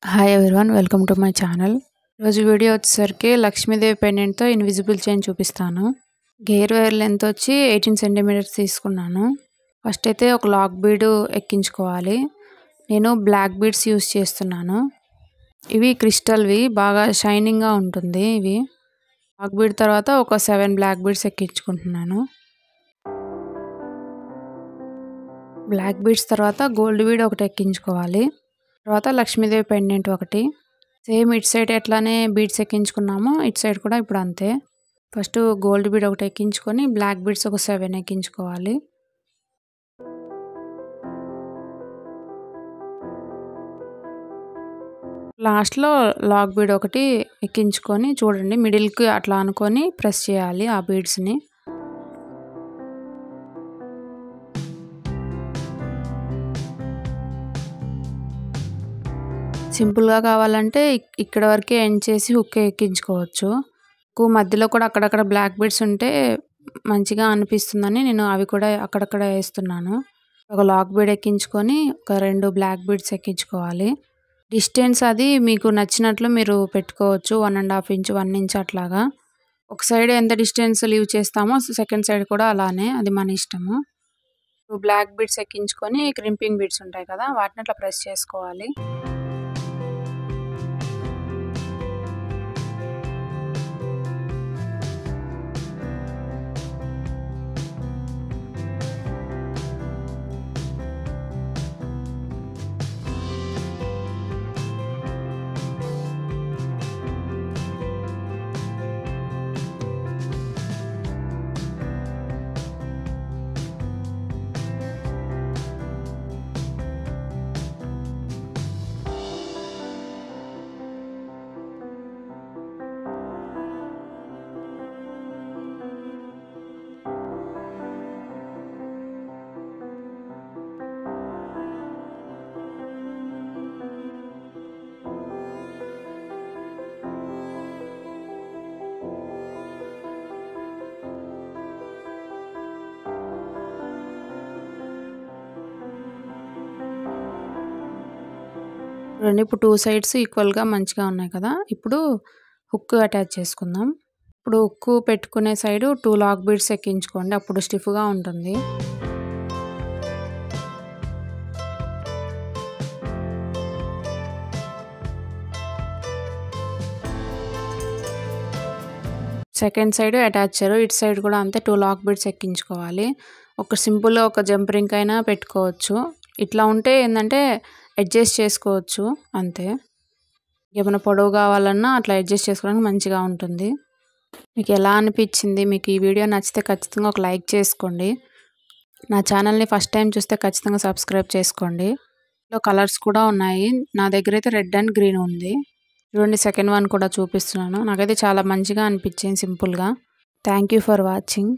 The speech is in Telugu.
Hi everyone, welcome to my channel. ఈరోజు వీడియో వచ్చేసరికి లక్ష్మీదేవి పెండెంట్తో ఇన్విజిబుల్ చైన్ చూపిస్తాను. గేర్ వైర్ లెంత్ వచ్చి 18 సెంటీమీటర్స్ తీసుకున్నాను. ఫస్ట్ అయితే ఒక లాక్ బీడ్ ఎక్కించుకోవాలి. నేను బ్లాక్ బీడ్స్ యూస్ చేస్తున్నాను. ఇవి క్రిస్టల్వి, బాగా షైనింగ్గా ఉంటుంది. ఇవి లాక్ బీడ్ తర్వాత ఒక 7 బ్లాక్ బీడ్స్ ఎక్కించుకుంటున్నాను. బ్లాక్ బీడ్స్ తర్వాత గోల్డ్ బీడ్ ఒకటి ఎక్కించుకోవాలి. తర్వాత లక్ష్మీదేవి పెండెంట్ ఒకటి. సేమ్ ఇటు సైడ్ ఎట్లానే బీడ్స్ ఎక్కించుకున్నామో ఇటు సైడ్ కూడా ఇప్పుడు అంతే. ఫస్ట్ గోల్డ్ బీడ్ ఒకటి ఎక్కించుకొని బ్లాక్ బీడ్స్ ఒక 7 ఎక్కించుకోవాలి. లాస్ట్లో లాక్ బీడ్ ఒకటి ఎక్కించుకొని చూడండి, మిడిల్కి అట్లా అనుకొని ప్రెస్ చేయాలి ఆ బీడ్స్ని. సింపుల్గా కావాలంటే ఇక్కడ వరకే ఎండ్ చేసి హుక్ ఎక్కించుకోవచ్చు. మధ్యలో కూడా అక్కడక్కడ బ్లాక్ బీడ్స్ ఉంటే మంచిగా అనిపిస్తుందని నేను అవి కూడా అక్కడక్కడ వేస్తున్నాను. ఒక లాక్ బీడ్ ఎక్కించుకొని ఒక 2 బ్లాక్ బీడ్స్ ఎక్కించుకోవాలి. డిస్టెన్స్ అది మీకు నచ్చినట్లు మీరు పెట్టుకోవచ్చు. 1.5 ఇంచ్ 1 ఇంచ్ అట్లాగా. ఒక సైడ్ ఎంత డిస్టెన్స్ లీవ్ చేస్తామో సెకండ్ సైడ్ కూడా అలానే, అది మన ఇష్టము. బ్లాక్ బీడ్స్ ఎక్కించుకొని క్రింపింగ్ బీడ్స్ ఉంటాయి కదా, వాటిని అట్లా ప్రెస్ చేసుకోవాలి. ఇప్పుడు 2 సైడ్స్ ఈక్వల్గా మంచిగా ఉన్నాయి కదా. ఇప్పుడు హుక్ అటాచ్ చేసుకుందాం. ఇప్పుడు హుక్ పెట్టుకునే సైడ్ 2 లాక్ బీడ్స్ ఎక్కించుకోండి, అప్పుడు స్టిఫ్గా ఉంటుంది. సెకండ్ సైడ్ అటాచర్, ఇటు సైడ్ కూడా అంతే 2 లాక్ బీడ్స్ ఎక్కించుకోవాలి. ఒక సింపుల్గా ఒక జంప్ రింగ్ అయినా పెట్టుకోవచ్చు. ఇట్లా ఉంటే ఏంటంటే అడ్జస్ట్ చేసుకోవచ్చు అంతే. ఏమైనా పొడవు కావాలన్నా అట్లా అడ్జస్ట్ చేసుకోవడానికి మంచిగా ఉంటుంది. మీకు ఎలా అనిపించింది? మీకు ఈ వీడియో నచ్చితే ఖచ్చితంగా ఒక లైక్ చేసుకోండి. నా ఛానల్ని ఫస్ట్ టైం చూస్తే ఖచ్చితంగా సబ్స్క్రైబ్ చేసుకోండి. ఇందులో కలర్స్ కూడా ఉన్నాయి. నా దగ్గర అయితే రెడ్ అండ్ గ్రీన్ ఉంది. చూడండి, సెకండ్ వన్ కూడా చూపిస్తున్నాను. నాకైతే చాలా మంచిగా అనిపించింది సింపుల్గా. Thank you for watching.